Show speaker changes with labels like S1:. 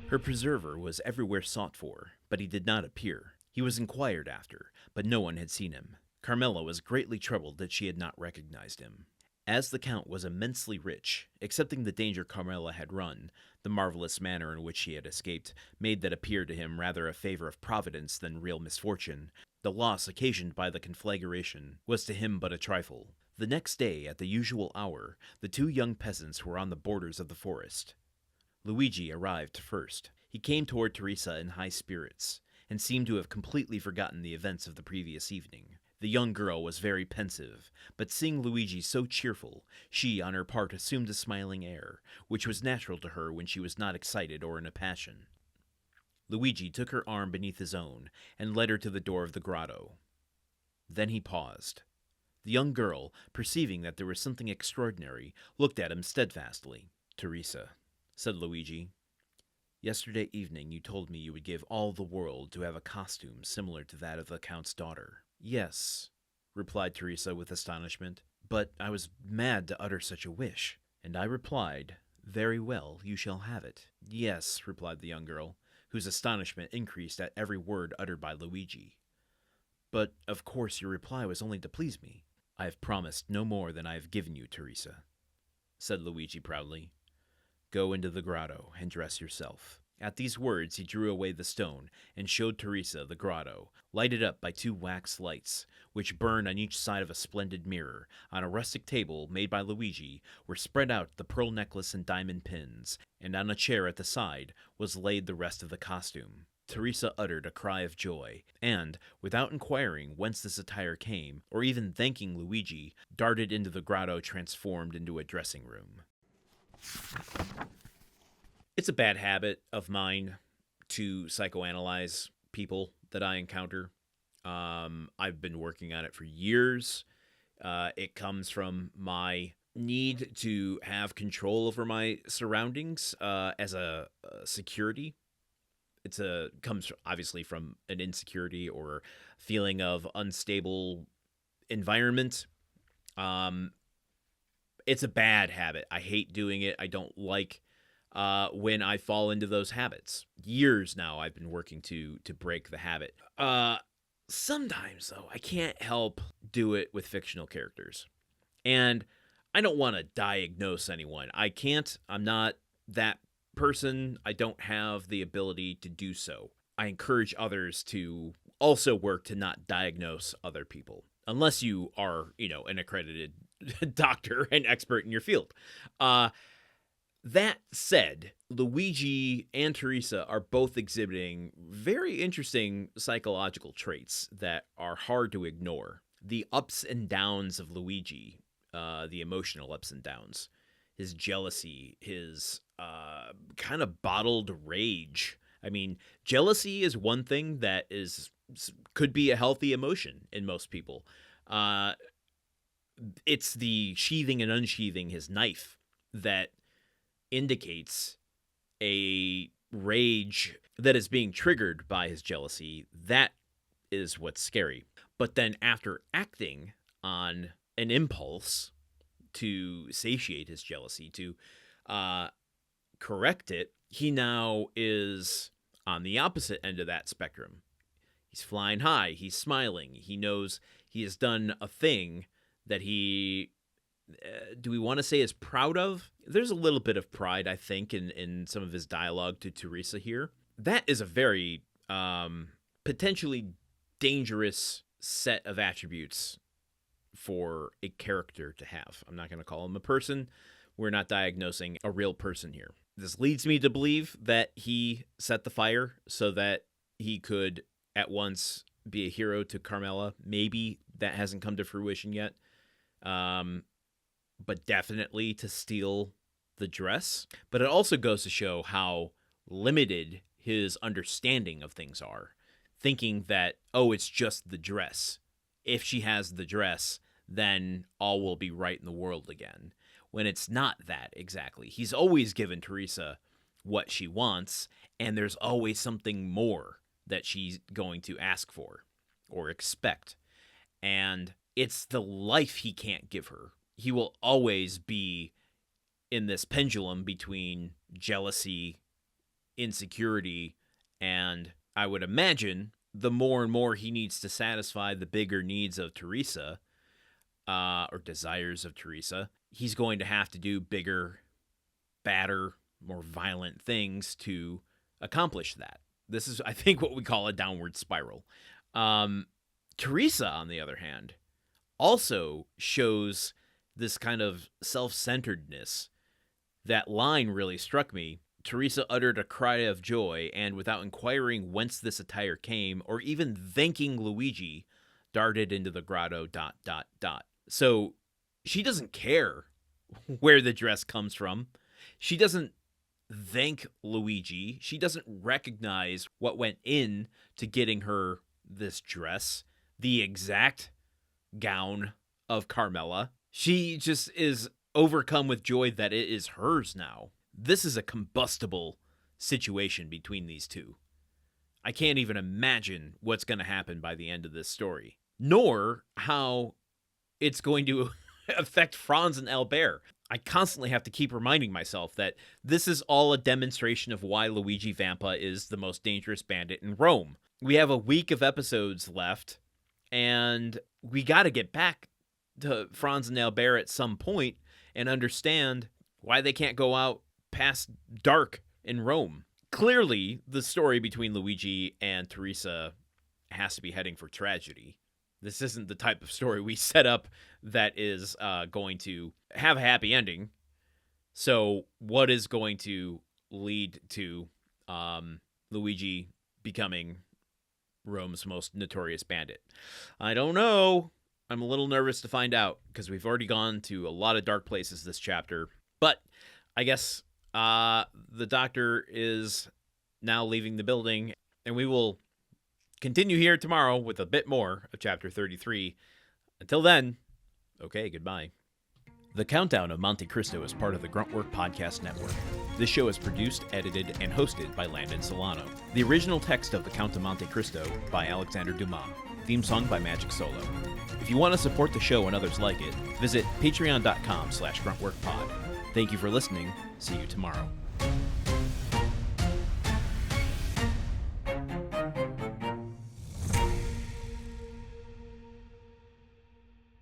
S1: Her preserver was everywhere sought for, but he did not appear. He was inquired after, but no one had seen him. Carmela was greatly troubled that she had not recognized him. As the Count was immensely rich, accepting the danger Carmela had run, the marvelous manner in which she had escaped made that appear to him rather a favor of Providence than real misfortune. The loss occasioned by the conflagration was to him but a trifle. The next day, at the usual hour, the two young peasants were on the borders of the forest. Luigi arrived first. He came toward Teresa in high spirits, and seemed to have completely forgotten the events of the previous evening. The young girl was very pensive, but seeing Luigi so cheerful, she on her part assumed a smiling air, which was natural to her when she was not excited or in a passion. Luigi took her arm beneath his own, and led her to the door of the grotto. Then he paused. The young girl, perceiving that there was something extraordinary, looked at him steadfastly. "Teresa," said Luigi, "yesterday evening you told me you would give all the world to have a costume similar to that of the Count's daughter." "Yes," replied Teresa with astonishment, "but I was mad to utter such a wish." And I replied, "Very well, you shall have it." "Yes," replied the young girl, whose astonishment increased at every word uttered by Luigi. "But of course your reply was only to please me." "I have promised no more than I have given you, Teresa," said Luigi proudly. "Go into the grotto and dress yourself." At these words he drew away the stone and showed Teresa the grotto, lighted up by two wax lights, which burned on each side of a splendid mirror. On a rustic table made by Luigi were spread out the pearl necklace and diamond pins, and on a chair at the side was laid the rest of the costume. Teresa uttered a cry of joy, and, without inquiring whence this attire came, or even thanking Luigi, darted into the grotto transformed into a dressing room. It's a bad habit of mine to psychoanalyze people that I encounter. I've been working on it for years. It comes from my need to have control over my surroundings as a security. Comes obviously from an insecurity or feeling of unstable environment. It's a bad habit. I hate doing it. I don't like when I fall into those habits. Years now I've been working to break the habit. Sometimes, though, I can't help do it with fictional characters. And I don't want to diagnose anyone. I can't. I'm not that person. I don't have the ability to do so. I encourage others to also work to not diagnose other people. Unless you are, an accredited doctor and expert in your field. That said, Luigi and Teresa are both exhibiting very interesting psychological traits that are hard to ignore. The ups and downs of Luigi, the emotional ups and downs, his jealousy, his kind of bottled rage. I mean, jealousy is one thing that could be a healthy emotion in most people. It's the sheathing and unsheathing his knife that indicates a rage that is being triggered by his jealousy. That is what's scary. But then after acting on an impulse to satiate his jealousy, to correct it, he now is on the opposite end of that spectrum. He's flying high. He's smiling. He knows he has done a thing that he, do we want to say is proud of? There's a little bit of pride, I think, in some of his dialogue to Teresa here. That is a very potentially dangerous set of attributes for a character to have. I'm not going to call him a person. We're not diagnosing a real person here. This leads me to believe that he set the fire so that he could at once be a hero to Carmela. Maybe that hasn't come to fruition yet. But definitely to steal the dress. But it also goes to show how limited his understanding of things are. Thinking that, it's just the dress. If she has the dress, then all will be right in the world again. When it's not that exactly. He's always given Teresa what she wants, and there's always something more that she's going to ask for or expect. And it's the life he can't give her. He will always be in this pendulum between jealousy insecurity, and I would imagine the more and more he needs to satisfy the bigger needs of Teresa, or desires of Teresa, he's going to have to do bigger, badder, more violent things to accomplish that. This is, I think, what we call a downward spiral. Teresa, on the other hand, also shows this kind of self-centeredness. That line really struck me. Teresa uttered a cry of joy, and without inquiring whence this attire came, or even thanking Luigi, darted into the grotto, ... So she doesn't care where the dress comes from. She doesn't thank Luigi. She doesn't recognize what went in to getting her this dress, the exact gown of Carmela. She just is overcome with joy that it is hers now. This is a combustible situation between these two. I can't even imagine what's going to happen by the end of this story, nor how it's going to affect Franz and Albert. I constantly have to keep reminding myself that this is all a demonstration of why Luigi Vampa is the most dangerous bandit in Rome. We have a week of episodes left, and we got to get back to Franz and Albert at some point and understand why they can't go out past dark in Rome. Clearly, the story between Luigi and Teresa has to be heading for tragedy. This isn't the type of story we set up that is going to have a happy ending. So what is going to lead to Luigi becoming Rome's most notorious bandit? I don't know. I'm a little nervous to find out because we've already gone to a lot of dark places this chapter. But I guess the doctor is now leaving the building, and we will continue here tomorrow with a bit more of Chapter 33. Until then, okay, goodbye. The Countdown of Monte Cristo is part of the Gruntwork Podcast Network. This show is produced, edited, and hosted by Landon Solano. The original text of The Count of Monte Cristo by Alexandre Dumas. Theme song by Magic Solo. If you want to support the show and others like it, visit patreon.com/gruntworkpod. Thank you for listening. See you tomorrow.